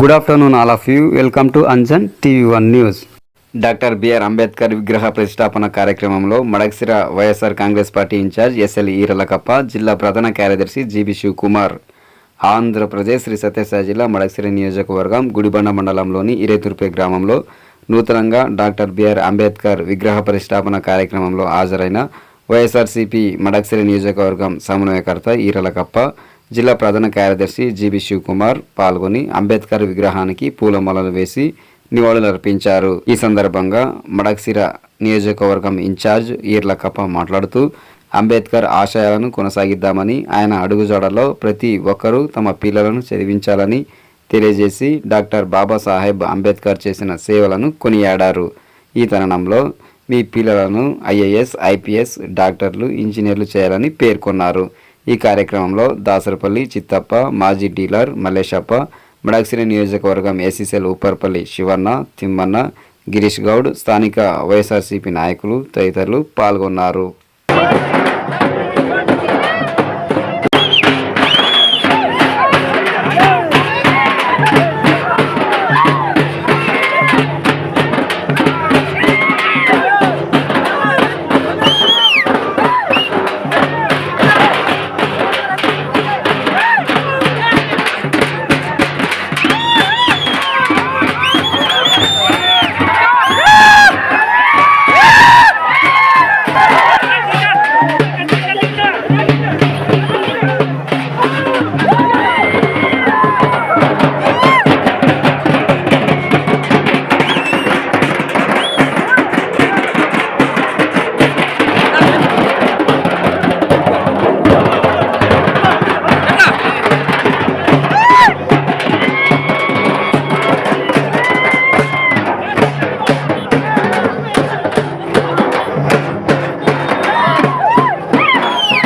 Good afternoon all of you. Welcome to Anjan TV one news. Doctor BR Ambedkar విగ్రహ ప్రతిష్టాపన కార్యక్రమంలో Madakasira YSR Congress party in-charge SL Eeralakappa, జిల్లా ప్రధాన కార్యదర్శి జీబీ శివకుమార్, ఆంధ్రప్రదేశ్ శ్రీ సత్యసాయి జిల్లా మడకశిర నియోజకవర్గం గుడిబండ మండలంలోని ఇరేతుర్పే గ్రామంలో నూతనంగా డాక్టర్ బిఆర్ అంబేద్కర్ విగ్రహ ప్రతిష్టాపన కార్యక్రమంలో హాజరైన వైఎస్ఆర్సీపీ మడకశిర నియోజకవర్గం సమన్వయకర్త ఈరలకప్ప, జిల్లా ప్రధాన కార్యదర్శి జీబీ శివకుమార్ పాల్గొని అంబేద్కర్ విగ్రహానికి పూలమాలలు వేసి నివాళులర్పించారు. ఈ సందర్భంగా మడకశిర నియోజకవర్గం ఇన్ఛార్జ్ ఈర్లకప్ప మాట్లాడుతూ అంబేద్కర్ ఆశయాలను కొనసాగిద్దామని, ఆయన అడుగుజాడలో ప్రతి ఒక్కరూ తమ పిల్లలను చదివించాలని తెలియజేసి డాక్టర్ బాబాసాహెబ్ అంబేద్కర్ చేసిన సేవలను కొనియాడారు. ఈ తరుణంలో మీ పిల్లలను ఐఏఎస్, ఐపీఎస్, డాక్టర్లు, ఇంజనీర్లు చేయాలని పేర్కొన్నారు. ఈ కార్యక్రమంలో దాసరపల్లి చిత్తప్ప, మాజీ డీలర్ మల్లేశప్ప, మడకశిర నియోజకవర్గం ఏసీసీఎల్ ఉప్పర్పల్లి శివన్న, తిమ్మన్న, గిరీష్ గౌడ్, స్థానిక వైఎస్ఆర్సీపీ నాయకులు తదితరులు పాల్గొన్నారు.